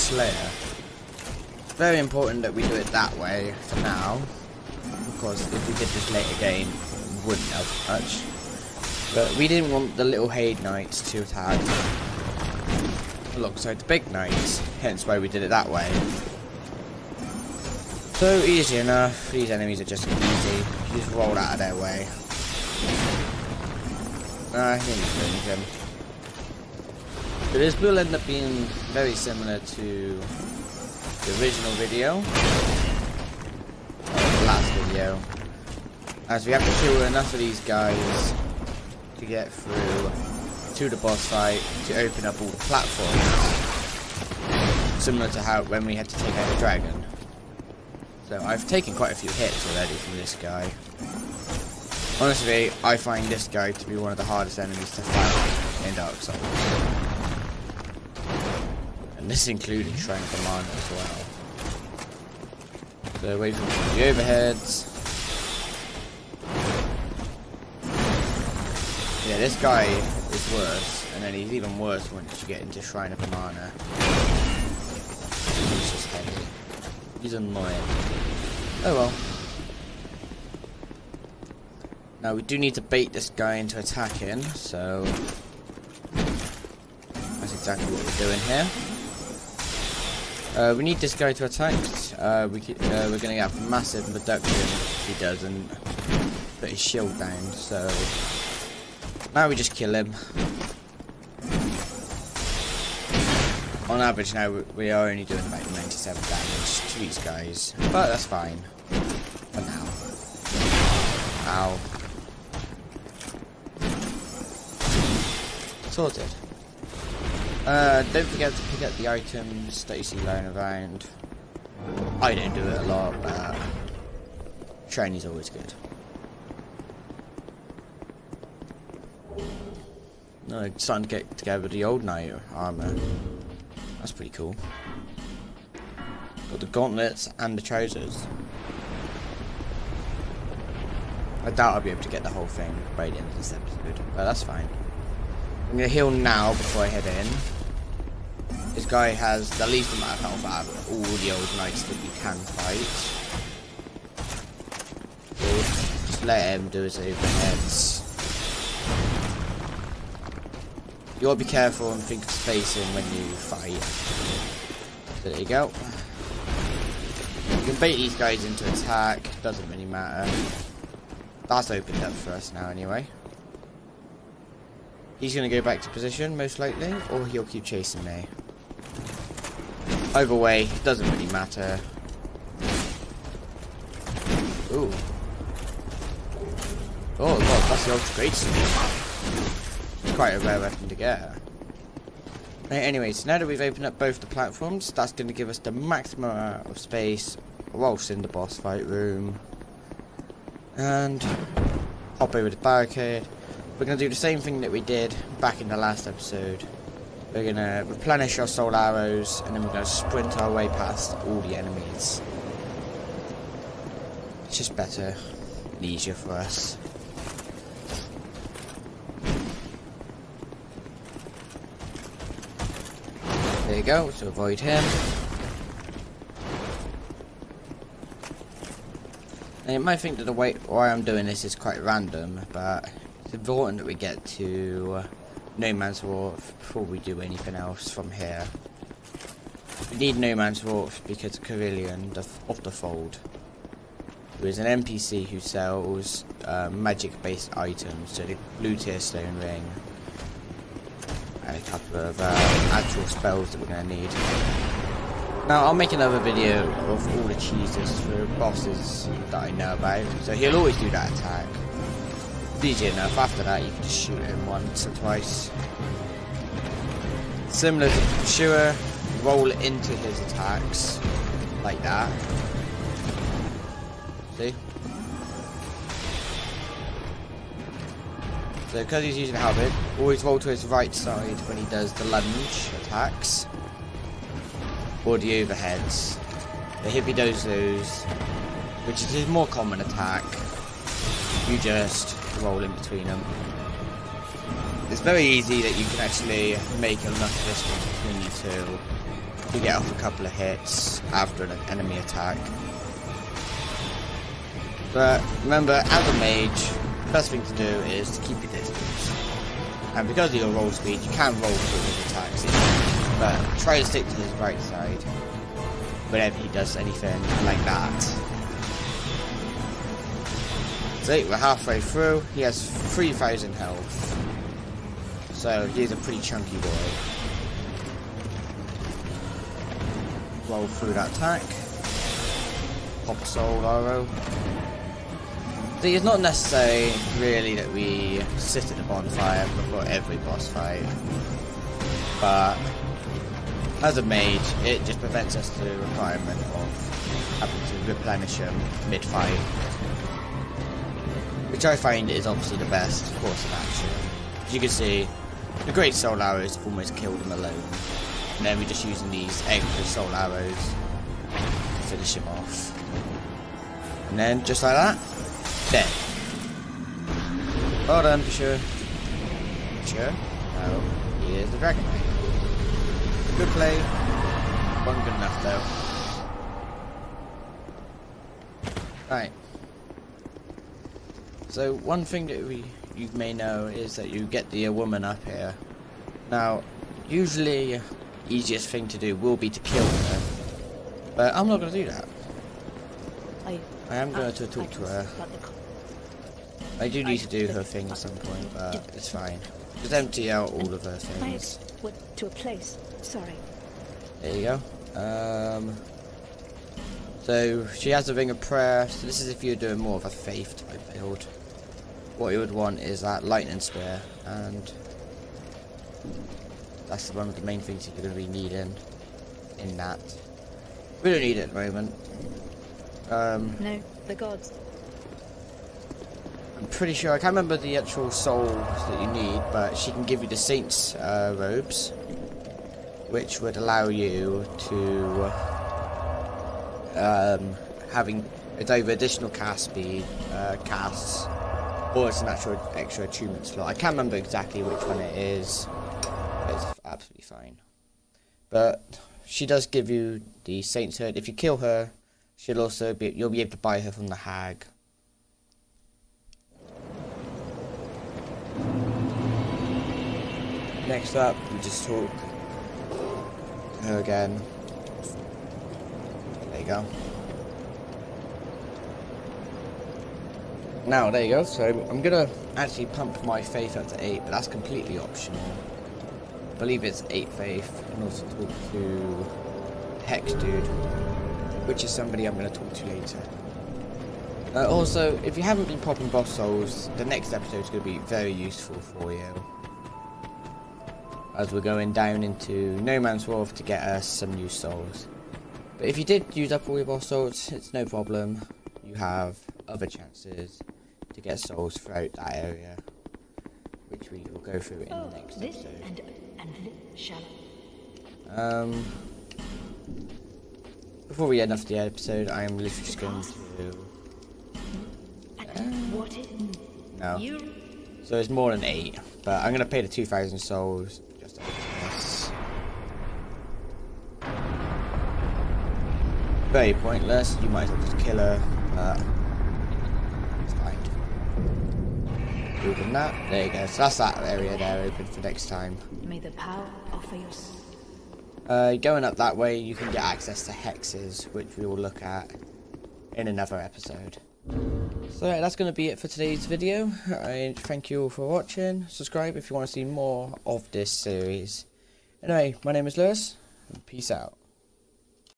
Slayer. Very important that we do it that way for now, because if we did this late again, it wouldn't help much. But we didn't want the little Haid Knights to attack alongside the big Knights, hence why we did it that way. So easy enough, these enemies are just easy, you just roll out of their way. I think he's doing him. But this will end up being very similar to the original video, the last video, as we have to kill enough of these guys to get through to the boss fight to open up all the platforms, similar to how when we had to take out the dragon. So I've taken quite a few hits already from this guy. Honestly, I find this guy to be one of the hardest enemies to fight in Dark Souls. And this included Shrine of the Mana as well. So away from the overheads. Yeah, this guy is worse, and then he's even worse once you get into Shrine of the Mana. He's just heavy. He's annoying. Oh well. Now we do need to bait this guy into attacking, so that's exactly what we're doing here. We need this guy to attack. We're going to get a massive reduction if he doesn't put his shield down, so now we just kill him. On average now we are only doing about 97 damage to these guys, but that's fine for now. Ow. Sorted. Don't forget to pick up the items that you see lying around. I don't do it a lot, but shiny's always good. No, it's starting to get together the old knight armor. That's pretty cool. Got the gauntlets and the trousers. I doubt I'll be able to get the whole thing by the end of this episode, but that's fine. I'm going to heal now before I head in. This guy has the least amount of health out of all the old knights that we can fight. So just let him do his overheads. You gotta be careful and think of spacing when you fight. So there you go. You can bait these guys into attack, doesn't really matter. That's opened up for us now anyway. He's going to go back to position, most likely, or he'll keep chasing me. Either way, it doesn't really matter. Ooh. Oh god, that's the ultra great sword. Quite a rare weapon to get. Right, anyways, now that we've opened up both the platforms, that's going to give us the maximum amount of space whilst in the boss fight room. And hop over the barricade. We're going to do the same thing that we did back in the last episode. We're going to replenish our soul arrows, and then we're going to sprint our way past all the enemies. It's just better and easier for us. There you go, to avoid him. Now you might think that the way why I'm doing this is quite random, but it's important that we get to No Man's Wharf before we do anything else from here. We need No Man's Wharf because Carillion of the Fold, who is an NPC who sells magic-based items, so the blue tier stone ring, and a couple of actual spells that we're going to need. Now I'll make another video of all the cheeses for bosses that I know about, so he'll always do that attack. It's easy enough. After that you can just shoot him once or twice. Similar to the pursuer, roll into his attacks like that. See? So because he's using a halberd, always roll to his right side when he does the lunge attacks or the overheads. But if he does those, which is his more common attack, you just roll in between them. It's very easy that you can actually make enough distance between you two to get off a couple of hits after an enemy attack. But remember, as a mage, the best thing to do is to keep your distance. And because of your roll speed, you can roll through his attacks, but try to stick to his right side whenever he does anything like that. So we're halfway through. He has 3,000 health, so he's a pretty chunky boy. Roll through that attack. Pop a soul arrow. See, it's not necessary really that we sit at the bonfire before every boss fight, but as a mage, it just prevents us the requirement of having to replenish them mid-fight, which I find is obviously the best course of action. As you can see, the great soul arrows have almost killed him alone, and then we're just using these extra soul arrows to finish him off. And then, just like that, dead. Well done, for sure. Sure? No, he is the DragonRider. Good play. Wasn't good enough though. Right. So one thing that you may know is that you get the woman up here. Now, usually, easiest thing to do will be to kill her, but I'm not going to do that. I am going to talk to her. I do need to do her thing at some point, but it's fine. Just empty out all of her things. To a place. Sorry. There you go. So she has a ring of prayer. So this is if you're doing more of a faith type build. What you would want is that lightning spear, and that's one of the main things you're going to be needing in that. We don't need it at the moment. No, the gods. I'm pretty sure, I can't remember the actual souls that you need, but she can give you the saint's robes, which would allow you to having it's either additional cast speed, casts, or it's an actual extra attunement slot. I can't remember exactly which one it is, but it's absolutely fine. But she does give you the saint's hood. If you kill her, she'll also be, you'll be able to buy her from the hag. Next up, we just talk to her again. There you go. Now, there you go. So, I'm gonna actually pump my faith up to 8, but that's completely optional. I believe it's 8 faith, and also talk to Hex Dude, which is somebody I'm gonna talk to later. Also, if you haven't been popping boss souls, the next episode is gonna be very useful for you, as we're going down into No Man's Wharf to get us some new souls. But if you did use up all your boss souls, it's no problem. You have other chances to get souls throughout that area, which we will go through in the next episode. Before we end off the episode, I am literally just going to... no. So it's more than 8, but I'm going to pay the 2,000 souls just over this. Very pointless, you might as well just kill her, but it's fine. Open that, there you go, so that's that area there open for next time. May the power offer you. Going up that way, you can get access to hexes, which we will look at in another episode. So yeah, that's going to be it for today's video. I thank you all for watching. Subscribe if you want to see more of this series. Anyway, my name is Lewis, and peace out.